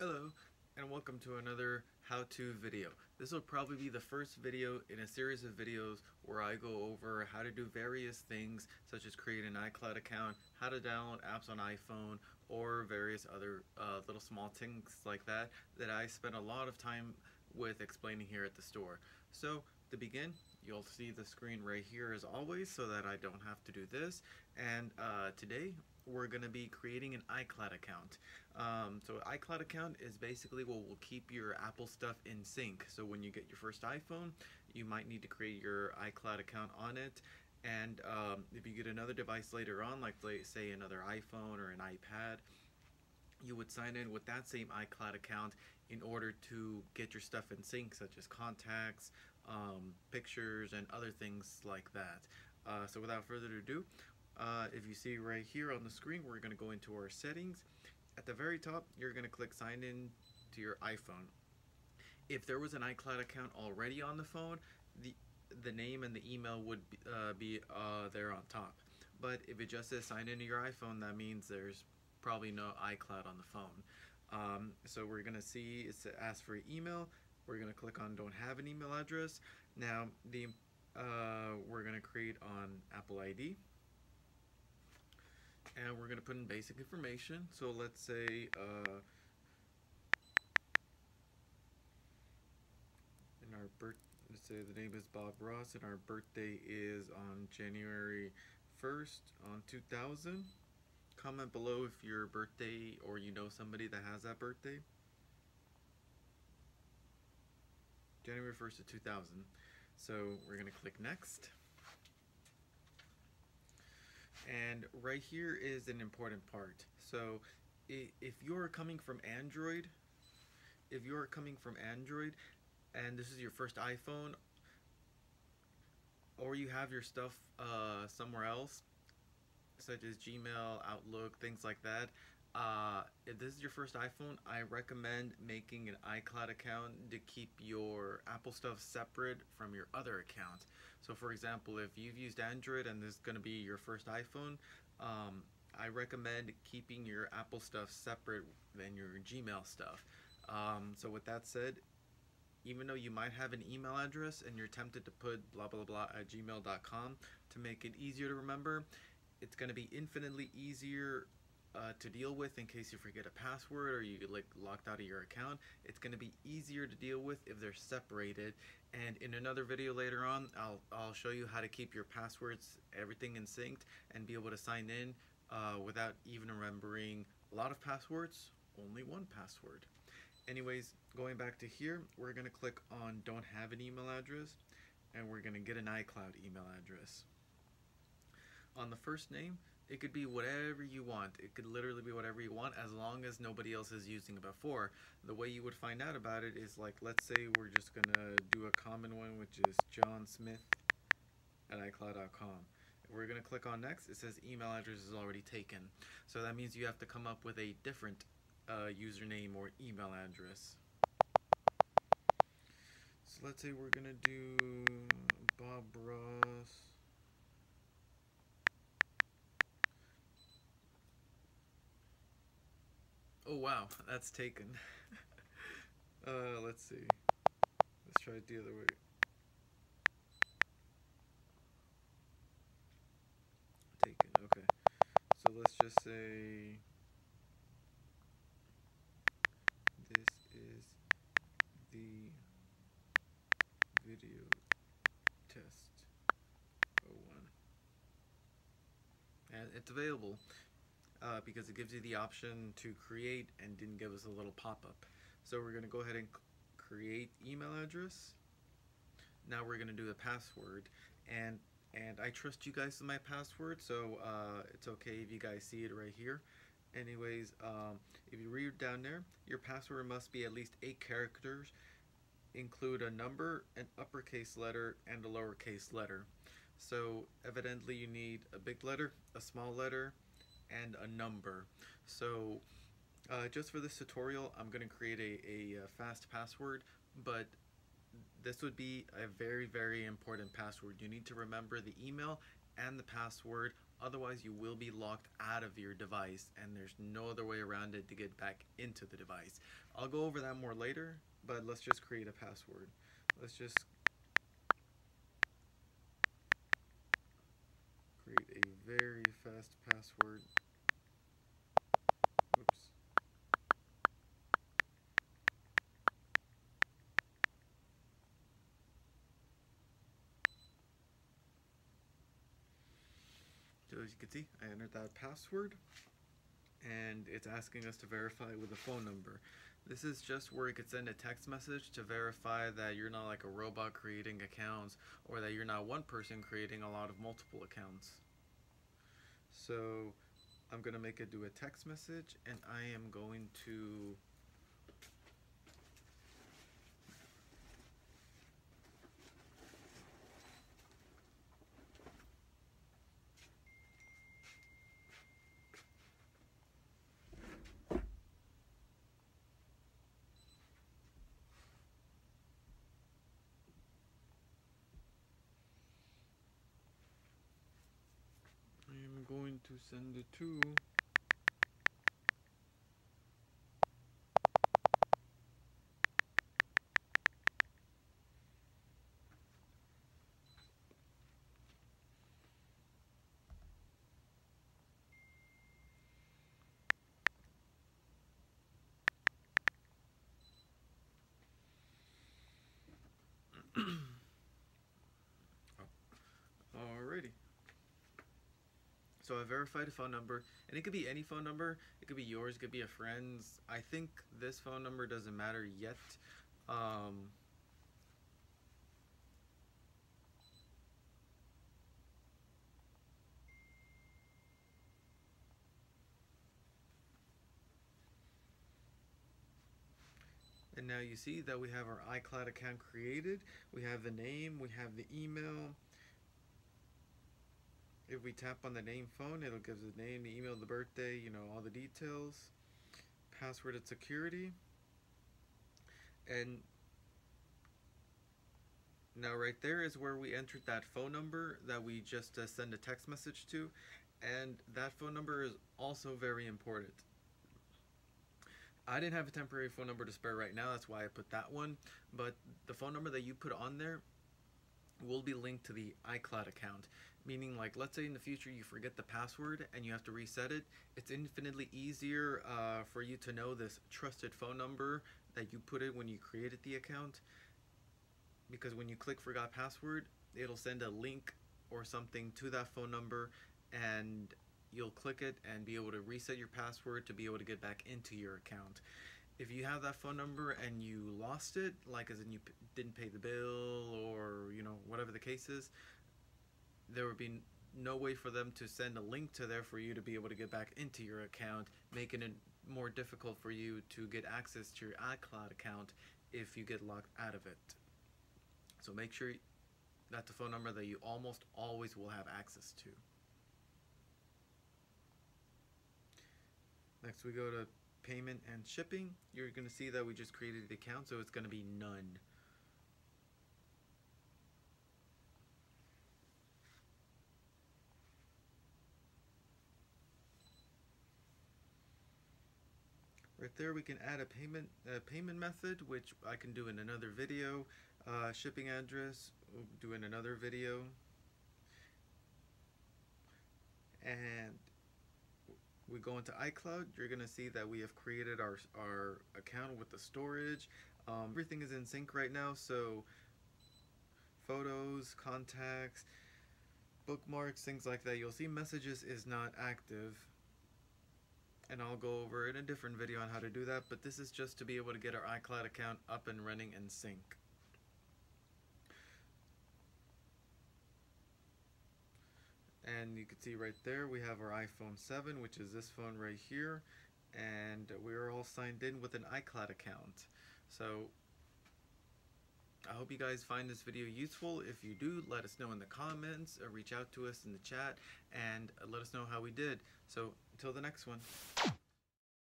Hello, and welcome to another how-to video. This will probably be the first video in a series of videos where I go over how to do various things such as create an iCloud account, how to download apps on iPhone, or various other little small things like that I spend a lot of time with explaining here at the store. So to begin, you'll see the screen right here as always so that I don't have to do this. And today we're going to be creating an iCloud account. So iCloud account is basically what will keep your Apple stuff in sync. So when you get your first iPhone, you might need to create your iCloud account on it. And if you get another device later on, like say another iPhone or an iPad, you would sign in with that same iCloud account in order to get your stuff in sync, such as contacts, pictures, and other things like that. So without further ado, if you see right here on the screen, we're going to go into our settings. At the very top, you're going to click sign in to your iPhone. If there was an iCloud account already on the phone, the name and the email would be there on top. But if it just says sign into your iPhone, that means there's probably no iCloud on the phone. So we're going to see it's asked for email. We're going to click on don't have an email address. Now we're going to create on Apple ID. And we're going to put in basic information. So let's say let's say the name is Bob Ross and our birthday is on January 1st on 2000. Comment below if your birthday or you know somebody that has that birthday. January 1st of 2000. So we're going to click next. And right here is an important part. So if you're coming from Android, and this is your first iPhone, or you have your stuff somewhere else, such as Gmail, Outlook, things like that, if this is your first iPhone, I recommend making an iCloud account to keep your Apple stuff separate from your other account. So for example, if you've used Android and this is going to be your first iPhone, I recommend keeping your Apple stuff separate than your Gmail stuff. So with that said, even though you might have an email address and you're tempted to put blah blah blah at gmail.com to make it easier to remember, it's going to be infinitely easier to deal with in case you forget a password or you get locked out of your account. It's going to be easier to deal with if they're separated. And in another video later on, I'll show you how to keep your passwords, everything in sync, and be able to sign in without even remembering a lot of passwords, only one password. Anyways, going back to here, we're going to click on don't have an email address, and we're going to get an iCloud email address. On the first name, it could be whatever you want. It could literally be whatever you want as long as nobody else is using it before. The way you would find out about it is, like, let's say we're just going to do a common one, which is John Smith at iCloud.com. We're going to click on next. It says email address is already taken. So that means you have to come up with a different username or email address. So let's say we're going to do Bob Ross. Oh wow, that's taken. Let's see. Let's try it the other way. Taken, okay. So let's just say this is the video test 01. And it's available because it gives you the option to create and didn't give us a little pop-up. So we're going to go ahead and create email address. Now we're going to do the password, and I trust you guys with my password, so it's okay if you guys see it right here. Anyways, if you read down there, your password must be at least 8 characters, include a number, an uppercase letter, and a lowercase letter. So evidently you need a big letter, a small letter, and a number. So just for this tutorial, I'm going to create a fast password, but this would be a very, very important password. You need to remember the email and the password Otherwise, you will be locked out of your device, and there's no other way around it to get back into the device. I'll go over that more later, but let's just create a password. Let's just create a very fast password. Oops. So as you can see, I entered that password, and it's asking us to verify with a phone number. This is just where you could send a text message to verify that you're not like a robot creating accounts, or that you're not one person creating a lot of multiple accounts. So I'm going to make it do a text message, and I am going to send it to Alrighty. So I verified a phone number, and it could be any phone number. It could be yours, it could be a friend's. I think this phone number doesn't matter yet. And now you see that we have our iCloud account created. We have the name, we have the email. If we tap on the name phone, it'll give the name, the email, the birthday, you know, all the details. Password and security. And now right there is where we entered that phone number that we just send a text message to. And that phone number is also very important. I didn't have a temporary phone number to spare right now, that's why I put that one. But the phone number that you put on there will be linked to the iCloud account. Meaning, like, let's say in the future you forget the password and you have to reset it. It's infinitely easier for you to know this trusted phone number that you put in when you created the account. Because when you click forgot password, it'll send a link or something to that phone number, and you'll click it and be able to reset your password to be able to get back into your account. If you have that phone number and you lost it, like as in you didn't pay the bill, or you know, whatever the case is, there would be no way for them to send a link to there for you to be able to get back into your account, making it more difficult for you to get access to your iCloud account if you get locked out of it. So make sure that's a phone number that you almost always will have access to. Next we go to payment and shipping. You're going to see that we just created the account, so it's going to be none. Right there we can add a payment method, which I can do in another video. Shipping address, we'll do in another video. And we go into iCloud, you're going to see that we have created our account with the storage. Everything is in sync right now, so photos, contacts, bookmarks, things like that. You'll see messages is not active, and I'll go over in a different video on how to do that, but this is just to be able to get our iCloud account up and running in sync. And you can see right there we have our iPhone 7, which is this phone right here, and we're all signed in with an iCloud account. So I hope you guys find this video useful. If you do, let us know in the comments, or reach out to us in the chat, and let us know how we did. So until the next one.